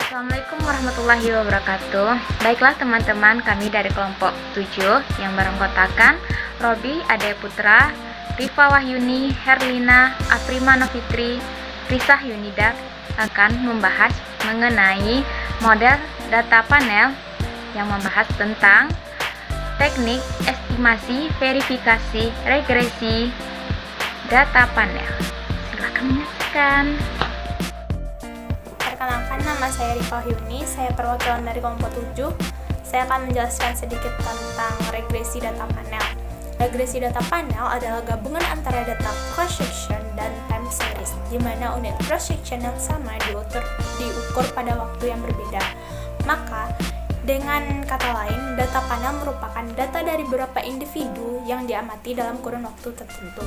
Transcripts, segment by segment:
Assalamualaikum warahmatullahi wabarakatuh. Baiklah teman-teman, kami dari kelompok 7 yang beranggotakan Robi, Ade Putra, Rifa Wahyuni, Herlina, Afrima Novitri, Risah Yunida akan membahas mengenai model data panel yang membahas tentang teknik estimasi, verifikasi, regresi data panel. Silakan menyaksikan. Perkenalkan, nama saya Rifa Wahyuni, saya perwakilan dari kelompok 7. Saya akan menjelaskan sedikit tentang regresi data panel. Regresi data panel adalah gabungan antara data cross-section dan time series, di mana unit cross-section yang sama diukur pada waktu yang berbeda. Maka, dengan kata lain, data panel merupakan data dari beberapa individu yang diamati dalam kurun waktu tertentu.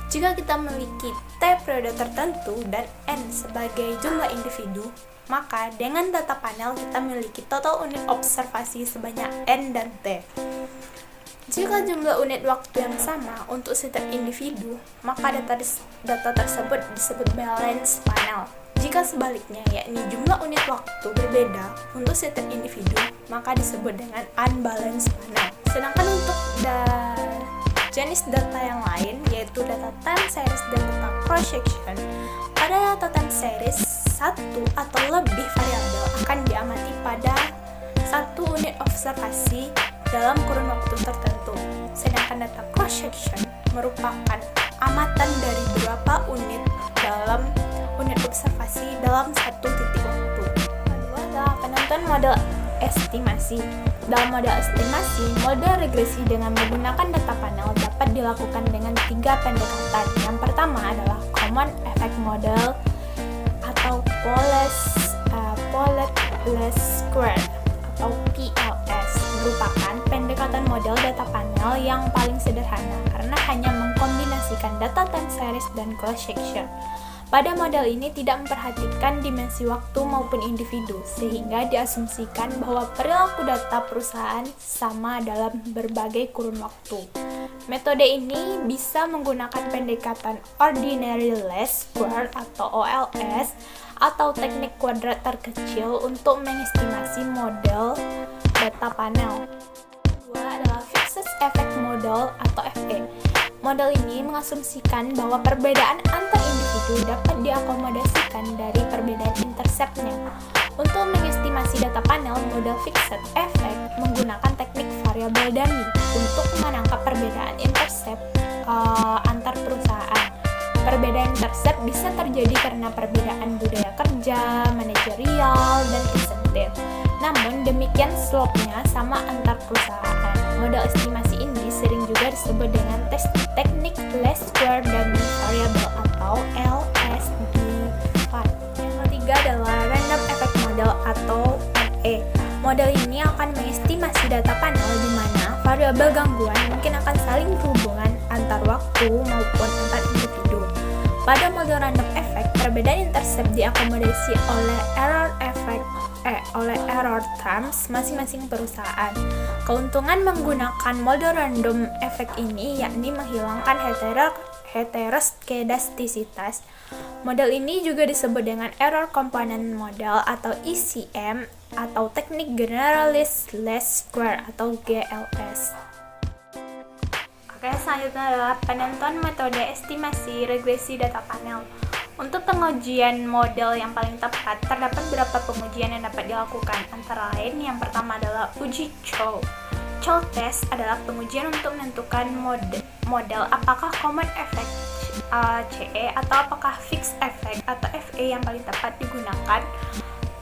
Jika kita memiliki T periode tertentu dan N sebagai jumlah individu, maka dengan data panel kita memiliki total unit observasi sebanyak N dan T. Jika jumlah unit waktu yang sama untuk setiap individu, maka data tersebut disebut balance panel. Jika sebaliknya, yakni jumlah unit waktu berbeda untuk setiap individu, maka disebut dengan unbalanced panel. Sedangkan untuk jenis data yang lain, yaitu data time series dan data cross-section, pada data time series, satu atau lebih variabel akan diamati pada satu unit observasi dalam kurun waktu tertentu. Sedangkan data cross-section merupakan amatan dari beberapa unit dalam unit observasi dalam satu titik waktu. Kedua adalah penentuan model estimasi. Dalam model estimasi, model regresi dengan menggunakan data panel dapat dilakukan dengan 3 pendekatan. Yang pertama adalah Common Effect Model atau Polet Least Square atau PLS, merupakan pendekatan model data panel yang paling sederhana karena hanya mengkombinasikan data time series dan cross-section. Pada model ini tidak memperhatikan dimensi waktu maupun individu, sehingga diasumsikan bahwa perilaku data perusahaan sama dalam berbagai kurun waktu. Metode ini bisa menggunakan pendekatan Ordinary Least Square atau OLS atau teknik kuadrat terkecil untuk mengestimasi model data panel. Kedua adalah Fixed Effect Model atau FE. Model ini mengasumsikan bahwa perbedaan antar individu dapat diakomodasikan dari perbedaan interceptnya. Untuk mengestimasi data panel, model Fixed Effect menggunakan teknik variabel dummy untuk menangkap perbedaan intercept antar perusahaan. Perbedaan intercept bisa terjadi karena perbedaan budaya kerja, manajerial, dan insentif. Namun demikian slope-nya sama antar perusahaan. Model estimasi ini sering juga disebut dengan teknik least square dummy variable atau LSD5. Yang ketiga adalah random effect model atau RE. Model ini akan mengestimasi data panel di mana variabel gangguan mungkin akan saling berhubungan antar waktu maupun antar individu. Pada model random effect, perbedaan intercept diakomodasi oleh error terms masing-masing perusahaan. Keuntungan menggunakan model random effect ini yakni menghilangkan heteroskedastisitas. Model ini juga disebut dengan error component model atau ECM atau teknik generalist least square atau GLS. Oke, selanjutnya adalah penentuan metode estimasi regresi data panel. Untuk pengujian model yang paling tepat, terdapat beberapa pengujian yang dapat dilakukan. Antara lain, yang pertama adalah uji Chow. Chow test adalah pengujian untuk menentukan model apakah common effect CE atau apakah fixed effect atau FE yang paling tepat digunakan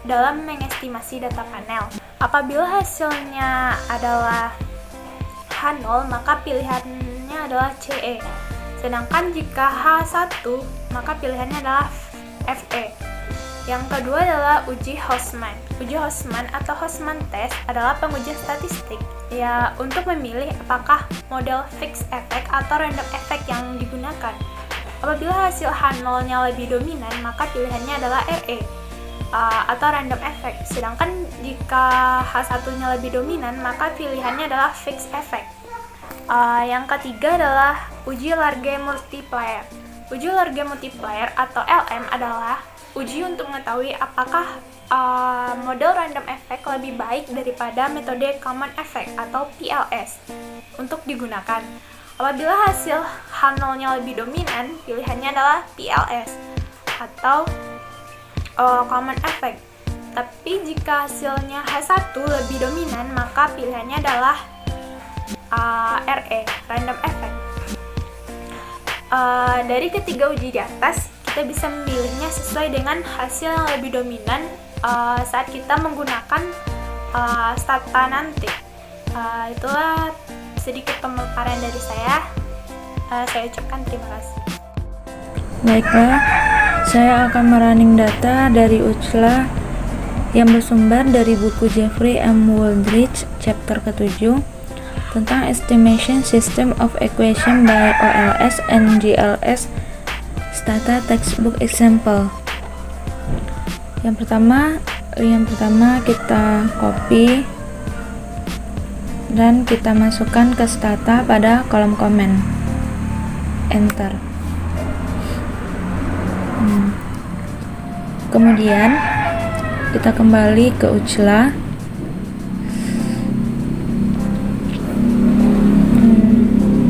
dalam mengestimasi data panel. Apabila hasilnya adalah H0, maka pilihannya adalah CE. Sedangkan jika H1, maka pilihannya adalah FE. Yang kedua adalah uji Hostman. Uji Hostman atau Hostman test adalah pengujian statistik ya untuk memilih apakah model fixed effect atau random effect yang digunakan. Apabila hasil H0-nya lebih dominan, maka pilihannya adalah RE atau random effect. Sedangkan jika H1-nya lebih dominan, maka pilihannya adalah fixed effect. Yang ketiga adalah uji Large multiplier. Uji Large multiplier atau LM adalah uji untuk mengetahui apakah model random effect lebih baik daripada metode common effect atau PLS untuk digunakan. Apabila hasil H0-nya lebih dominan, pilihannya adalah PLS atau common effect. Tapi jika hasilnya H1 lebih dominan, maka pilihannya adalah RE, random effect. Dari ketiga uji di atas, kita bisa memilihnya sesuai dengan hasil yang lebih dominan saat kita menggunakan stata nanti. Itulah sedikit pemaparan dari saya. Saya ucapkan terima kasih. Baiklah, saya akan merunning data dari UCLA yang bersumber dari buku Jeffrey M. Wooldridge chapter ke-7 tentang Estimation System of Equation by OLS and GLS Stata Textbook Example. Yang pertama kita copy dan kita masukkan ke stata pada kolom komen. Enter. Kemudian kita kembali ke UCLA.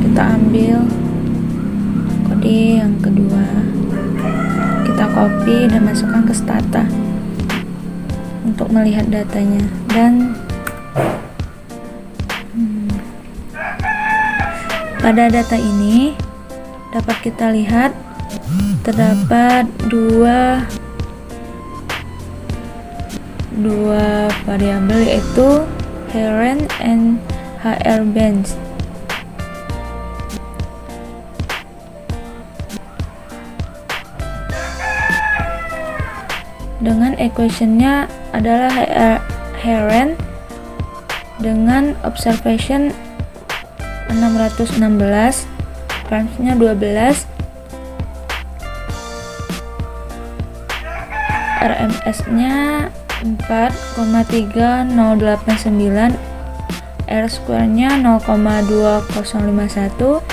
Kita ambil kode yang kedua, kita copy dan masukkan ke stata untuk melihat datanya. Dan pada data ini dapat kita lihat terdapat dua variabel, yaitu Heeren and HR Benz. Dengan equationnya adalah Heeren dengan observation 616, range-nya 12, RMS-nya 4,3089, R square-nya 0,2051,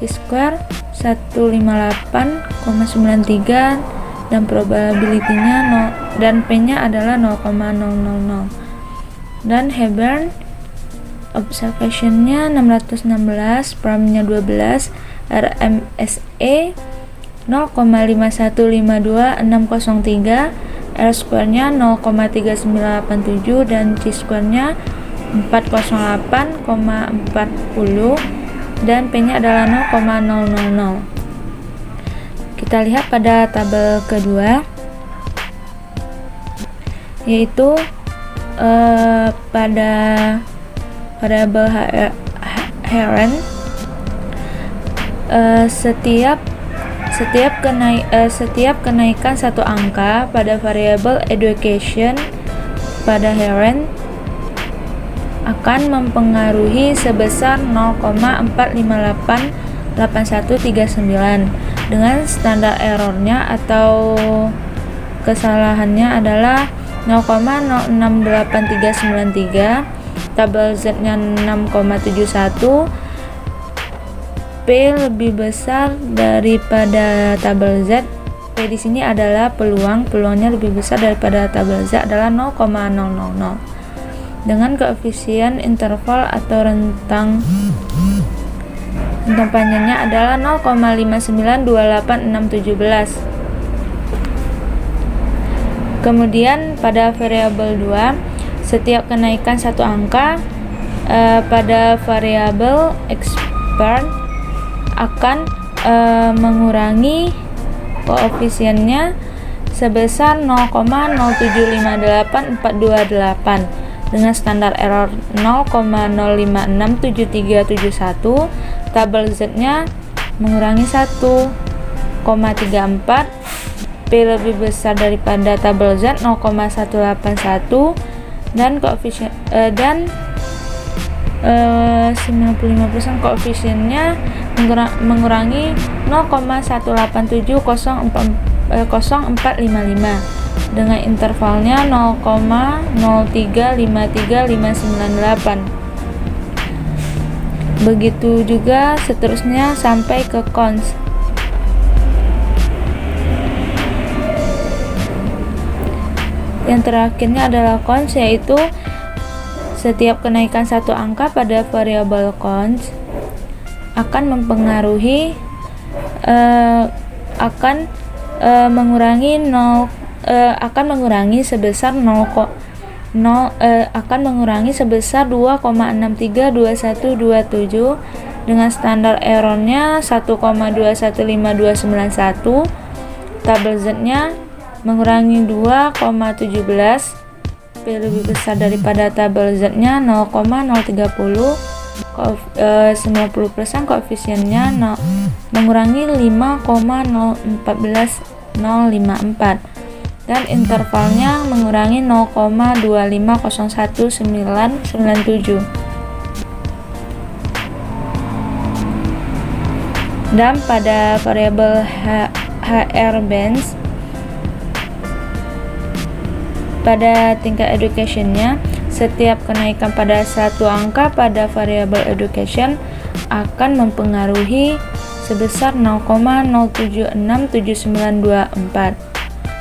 T square 158,93, dan probability-nya dan P-nya adalah 0,000. Dan Hebern observation-nya 616, prime-nya 12, RMSE 0,5152,603, R square-nya 0,3987, dan C square-nya 408,40, dan P-nya adalah 0,000. Kita lihat pada tabel kedua, yaitu pada variabel Heeren, setiap kenaikan satu angka pada variabel education pada Heeren akan mempengaruhi sebesar 0,4588139, dengan standar errornya atau kesalahannya adalah 0,068393, tabel Z-nya 6,71, P lebih besar daripada tabel Z. P di sini adalah peluangnya lebih besar daripada tabel Z adalah 0,000, dengan koefisien interval atau rentang panjangnya adalah 0,5928617. Kemudian pada variabel 2, setiap kenaikan satu angka pada variabel expert akan mengurangi koefisiennya sebesar 0,0758428, dengan standar error 0,0567371, tabel Z-nya mengurangi 1,34, P lebih besar daripada tabel Z 0,181, dan koefisien 95% koefisiennya mengurangi 0,1870455 dengan intervalnya 0,0353598. Begitu juga seterusnya sampai ke cons. Yang terakhirnya adalah cons, yaitu setiap kenaikan satu angka pada variabel cons akan mempengaruhi sebesar 2,632127 dengan standar errornya 1,215291. Tabel Z-nya mengurangi 2,17. P lebih besar daripada tabel Z-nya 0,030. 90% koefisiennya mengurangi 5,014054 dan intervalnya mengurangi 0,2501997. Dan pada variabel HR bands pada tingkat educationnya, setiap kenaikan pada satu angka pada variabel education akan mempengaruhi sebesar 0,076794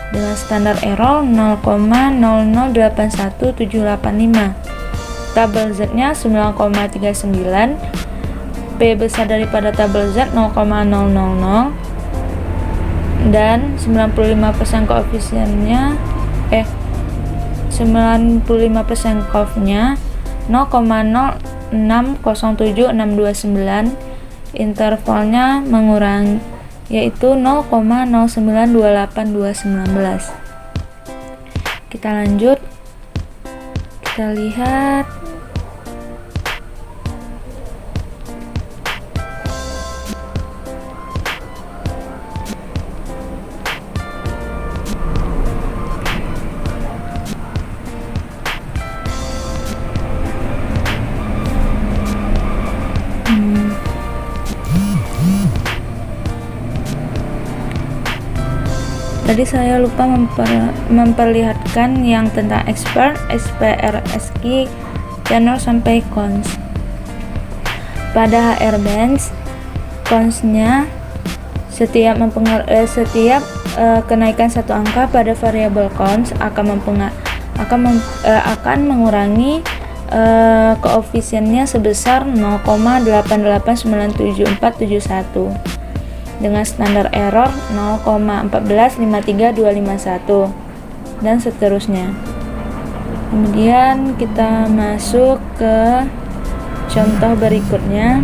dengan standar error 0,0081785. Tabel Z-nya 9,39. P besar daripada tabel Z 0,000 dan 95% koefisiennya 95% COV-nya 0,0607629. Intervalnya mengurangi yaitu 0,0928219. Kita lanjut, kita lihat tadi saya lupa memperlihatkan yang tentang expert, SPR, SQ, tenor sampai cons. Pada HR bands, cons-nya setiap kenaikan satu angka pada variabel cons akan mengurangi koefisiennya sebesar 0,8897471 dengan standar error 0,1453251 dan seterusnya. Kemudian kita masuk ke contoh berikutnya.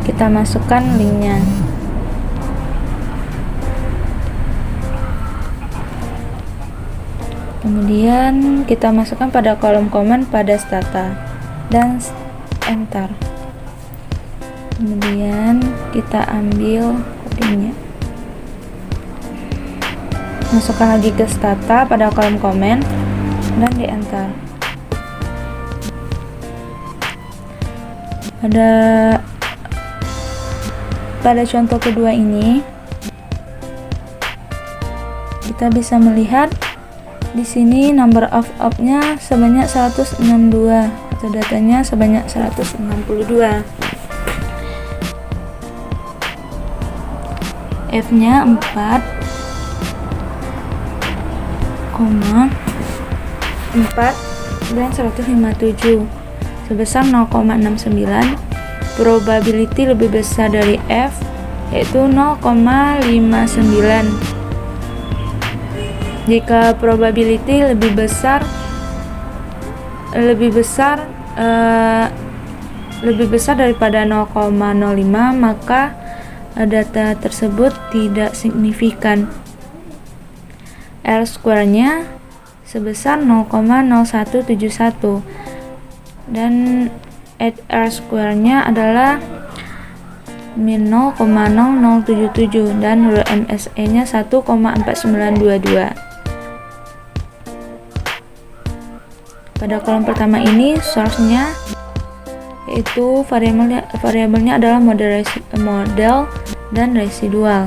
Kita masukkan linknya. Kemudian kita masukkan pada kolom komen pada stata dan enter. Kemudian kita ambil kodenya, masukkan lagi ke stata pada kolom komen dan di enter. Pada contoh kedua ini kita bisa melihat di sini number of op-nya sebanyak 162 atau datanya sebanyak 162. F-nya 4,4 dan 157 sebesar 0,69. Probability lebih besar dari F yaitu 0,59. Jika probability lebih besar daripada 0,05 maka data tersebut tidak signifikan. R-square-nya sebesar 0,0171 dan R-square-nya adalah min 0,0077 dan RMSE-nya 1,4922. Pada kolom pertama ini source-nya yaitu variabelnya adalah model dan residual.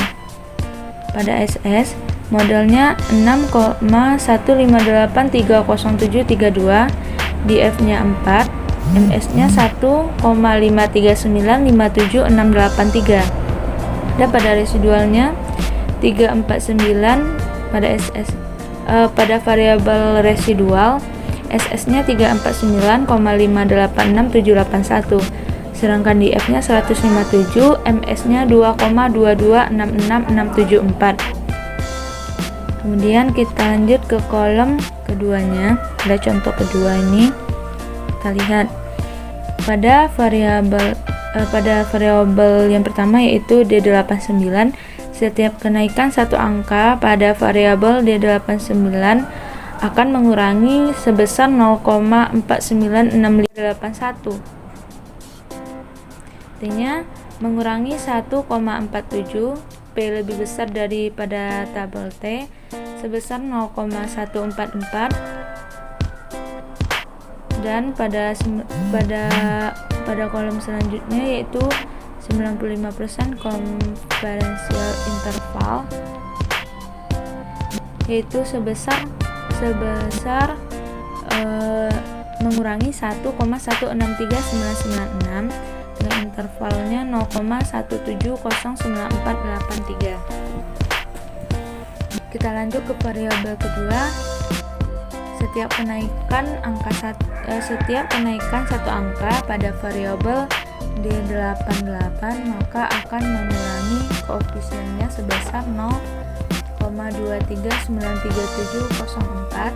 Pada SS modelnya 6,158307332, DF-nya 4, MS-nya 1,5395763. Dan pada residualnya 349 pada SS. Pada variabel residual SS-nya 349,586,781, sedangkan DF-nya 157, MS-nya 2,2266674. Kemudian kita lanjut ke kolom keduanya. Ada contoh kedua ini. Kita lihat pada variabel yang pertama yaitu D89, setiap kenaikan satu angka pada variabel D89 akan mengurangi sebesar 0,496581. Artinya mengurangi 1,47, P lebih besar daripada tabel T sebesar 0,144, dan pada kolom selanjutnya yaitu 95% confidential interval yaitu sebesar mengurangi 1,163996 dengan intervalnya 0,1709483. Kita lanjut ke variabel kedua. Setiap kenaikan satu angka pada variabel D88 maka akan mengurangi koefisiennya sebesar 0,23937004.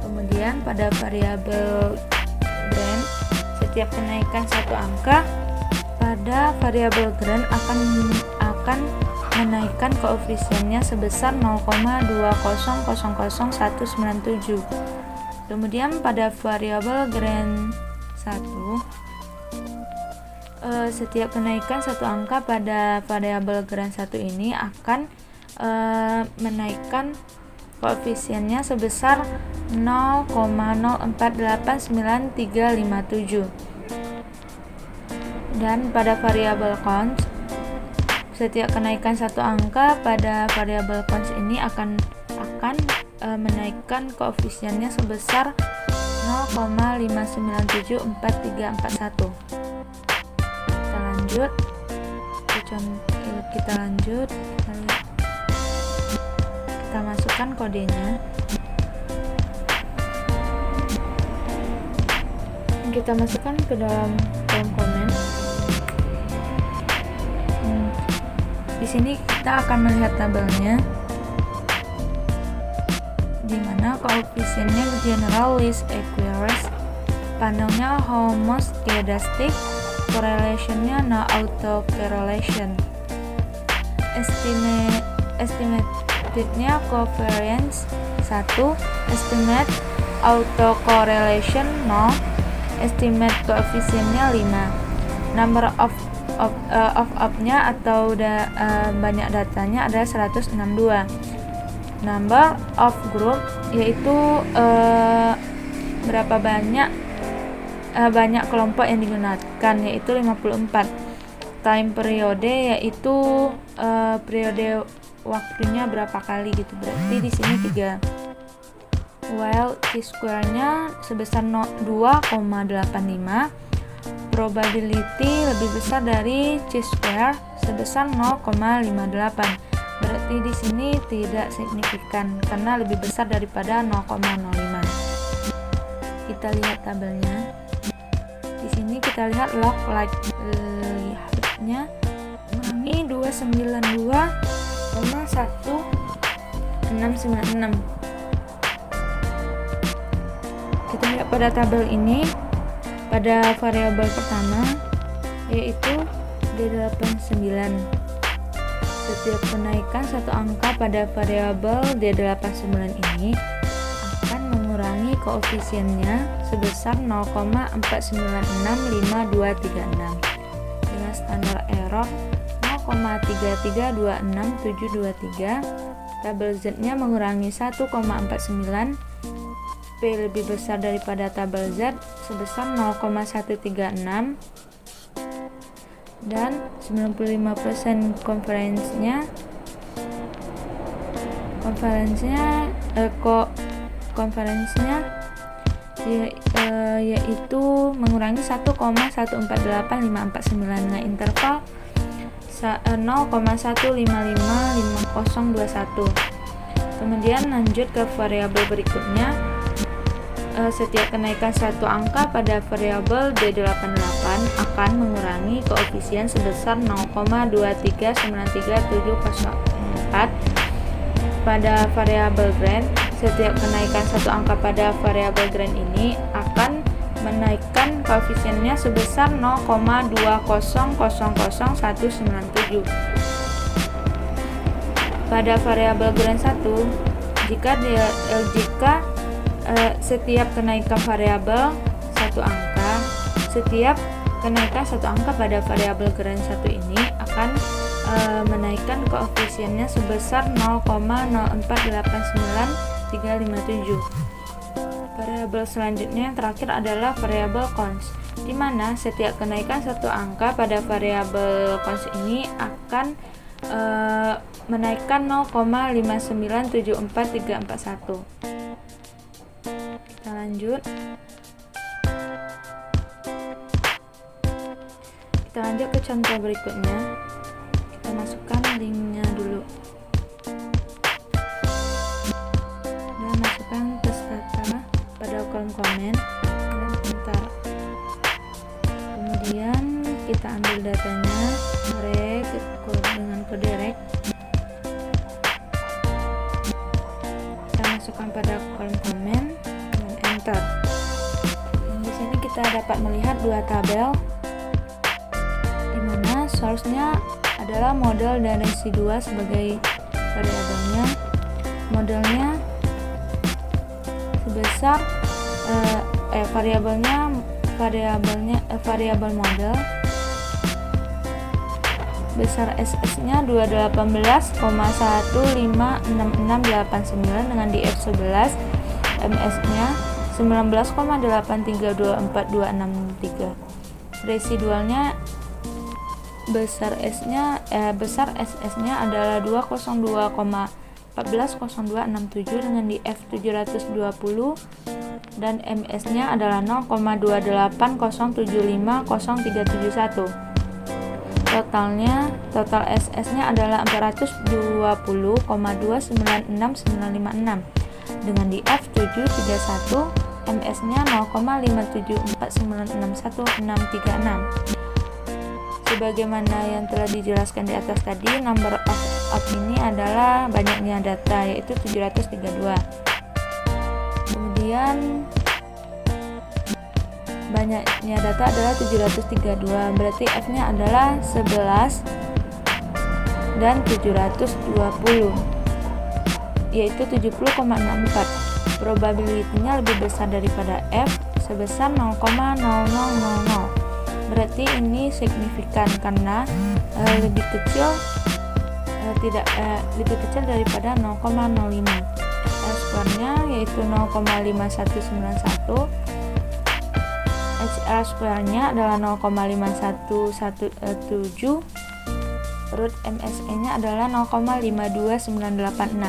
Kemudian pada variabel grand, setiap kenaikan satu angka pada variabel grand akan menaikkan koefisiennya sebesar 0,2000197. Kemudian pada variabel grand 1, setiap kenaikan satu angka pada variabel grand 1 ini akan menaikkan koefisiennya sebesar 0,04895357. Dan pada variabel cons, setiap kenaikan satu angka pada variabel cons ini akan menaikkan koefisiennya sebesar 0,5974341. Kita lanjut. Kita masukkan kodenya. Kita masukkan ke dalam kolom komen. Di sini kita akan melihat tabelnya, di mana koefisiennya general least equals, panelnya homoskedastic, correlationnya no autocorrelation, estimatednya covariance 1, estimate autocorrelation 0, estimate koefisiennya 5, number of up-nya atau banyak datanya adalah 162. Number of group yaitu berapa banyak kelompok yang digunakan, yaitu 54. Time periode yaitu periode waktunya berapa kali gitu, berarti di sini 3. While t-square-nya sebesar 2,85. Probability lebih besar dari c-square sebesar 0,58. Berarti di sini tidak signifikan karena lebih besar daripada 0,05. Kita lihat tabelnya. Di sini kita lihat log likelihood-nya ini 292,1696. Kita lihat pada tabel ini, pada variabel pertama yaitu D89. Setiap kenaikan satu angka pada variabel D89 ini akan mengurangi koefisiennya sebesar 0,4965236 dengan standar error 0,3326723. Tabel Z-nya mengurangi 1,49, P lebih besar daripada tabel Z sebesar 0,136 dan 95% konferensinya yaitu mengurangi 1,1485549 dengan interval 0,1555021. Kemudian lanjut ke variabel berikutnya. Setiap kenaikan satu angka pada variabel D88 akan mengurangi koefisien sebesar 0,2393704. Pada variabel grand, setiap kenaikan satu angka pada variabel grand ini akan menaikkan koefisiennya sebesar 0,2000197. Pada variabel grand 1, jika setiap kenaikan variabel satu angka, setiap kenaikan satu angka pada variabel grand 1 ini akan menaikkan koefisiennya sebesar 0,0489357. Variabel selanjutnya yang terakhir adalah variabel cons, di mana setiap kenaikan satu angka pada variabel cons ini akan menaikkan 0,5974341. Kita lanjut. Kita lanjut ke contoh berikutnya. Kita masukkan linknya dulu. Dan masukkan test data pada kolom komen dan enter. Kemudian kita ambil datanya, rek dengan kode rek. Kita masukkan pada kolom komen dan enter. Di sini kita dapat melihat dua tabel, di mana source-nya adalah model dan residual sebagai variabelnya. Modelnya sebesar variabel model besar SS-nya 218,1566689 dengan di F11, MS-nya 19,83242663. Residualnya besar SS-nya adalah 202,140267 dengan di F720 dan MS-nya adalah 0,280750371. Total SS-nya adalah 420,2966956 dengan di F731, MS-nya 0,574961636. Sebagaimana yang telah dijelaskan di atas tadi, number of ini adalah banyaknya data, yaitu 732. Kemudian banyaknya data adalah 732, berarti F-nya adalah 11 dan 720, yaitu 70,64. Probability-nya lebih besar daripada F sebesar 0,0000. Berarti ini signifikan karena lebih kecil daripada 0,05. R-square-nya yaitu 0,5191. HR square-nya adalah 0,5117. Root MSE-nya adalah 0,52986.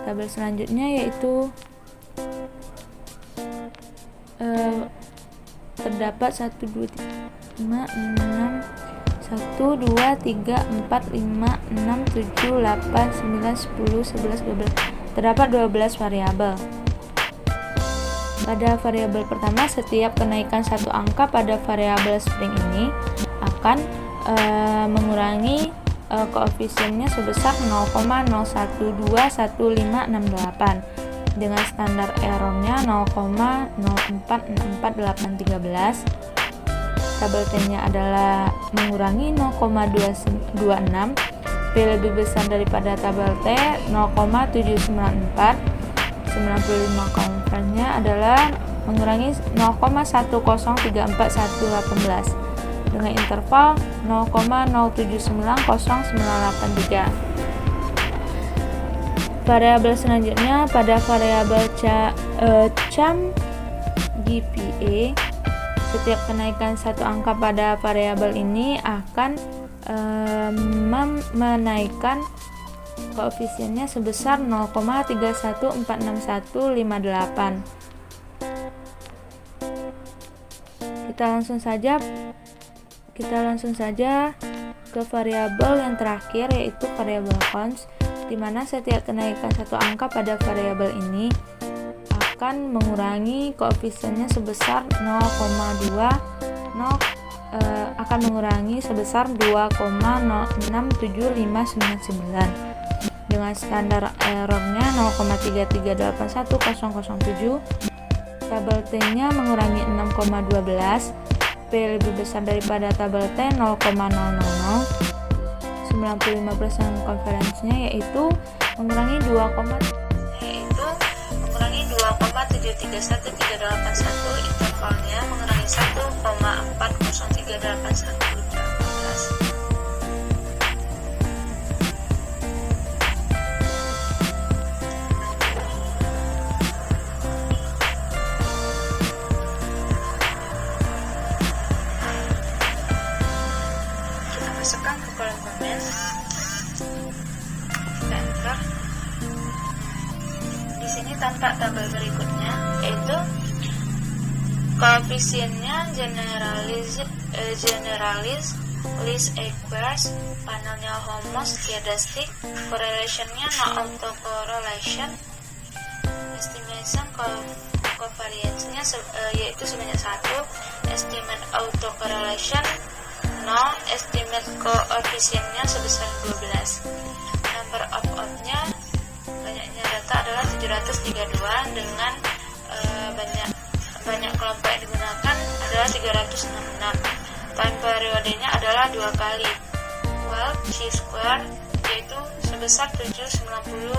Tabel selanjutnya yaitu terdapat 1, 2, 3, 4, 5, 6, 1, 2, 3, 4, 5, 6, 7, 8, 9, 10, 11, 12. Terdapat 12 variabel. Pada variabel pertama, setiap kenaikan satu angka pada variabel string ini akan mengurangi koefisiennya sebesar 0,01215668 dengan standar errornya 0,0464813. Tabel T-nya adalah mengurangi 0,226. P lebih besar daripada tabel T 0,794. 95 konferensinya adalah mengurangi 0,1034118 dengan interval 0,0790983. Variabel selanjutnya pada variabel CAM GPA, setiap kenaikan satu angka pada variabel ini akan menaikkan koefisiennya sebesar 0,314658. Kita langsung saja ke variabel yang terakhir, yaitu variabel const, di mana setiap kenaikan satu angka pada variabel ini akan mengurangi koefisiennya sebesar 2,67599 dengan standar errornya 0,3381007. Tabel T-nya mengurangi 6,12. P lebih besar daripada tabel T 0,000. 95% konferensinya yaitu mengurangi 2,7313881. Intervalnya mengurangi 1,40381. Masukkan ke kolom komen, kita enter. Di sini tampak tabel berikutnya, yaitu koefisiennya generalis, least squares, panelnya homoskedastic, correlationnya no autocorrelation, estimation covariance-nya yaitu sebanyak 1, estimate autocorrelation no, estimate koefisiennya sebesar 12. Number of odd-nya, banyaknya data adalah 732 dengan banyak kelompok yang digunakan adalah 366. Time periodenya adalah 2 kali. Well, chi-square yaitu sebesar 790,00.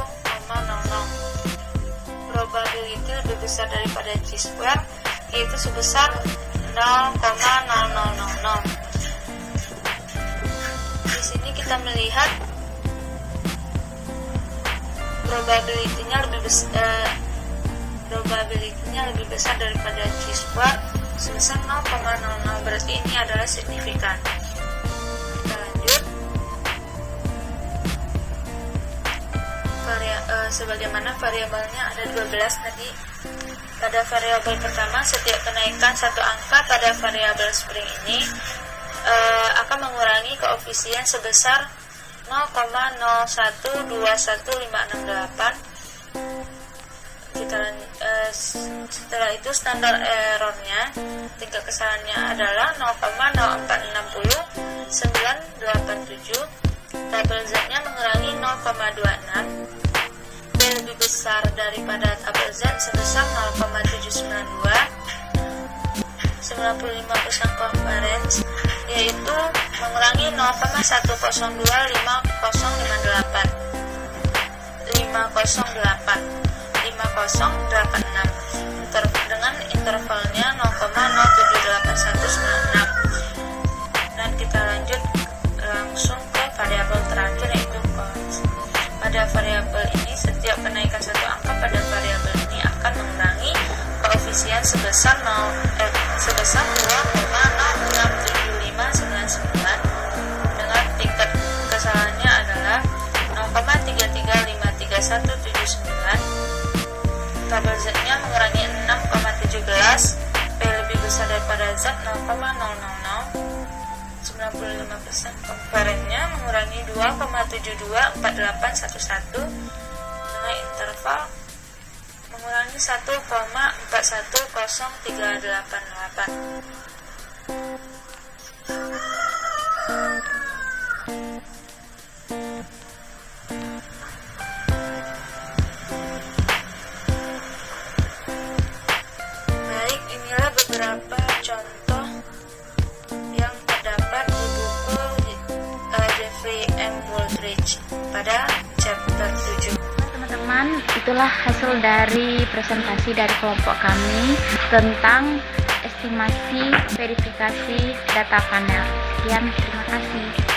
Probability lebih besar daripada chi-square yaitu sebesar 0,0000. Di sini kita melihat probability-nya lebih besar daripada chi-square sebesar 0,00, berarti ini adalah signifikan. Kita lanjut. Sebagaimana variabelnya ada 12 tadi. Pada variabel pertama, setiap kenaikan satu angka pada variabel spring ini akan mengurangi koefisien sebesar 0,0121568. Setelah itu standar errornya, tingkat kesalahannya adalah 0,0460987. Tabel Z-nya mengurangi 0,26. B lebih besar daripada tabel Z sebesar 0,792. 95% coverage yaitu mengurangi 5086 dengan intervalnya 0,07896. Dan kita lanjut langsung ke variabel terakhir, yaitu const. Pada variabel ini, setiap kenaikan satu angka pada variabel ini akan mengurangi koefisien sebesar 2,0675999 dengan tingkat kesalahannya adalah 0,335379. Tabel Z-nya mengurangi 6,17. P lebih besar daripada Z 0,000. 95% konferennya mengurangi 2,724811 dengan interval mengurangi 1,410388. Baik, inilah beberapa contoh yang terdapat di buku Jeffrey M. Wooldridge pada chapter 7. Teman-teman, itulah hasil dari presentasi dari kelompok kami tentang estimasi verifikasi data panel. Sekian, terima kasih.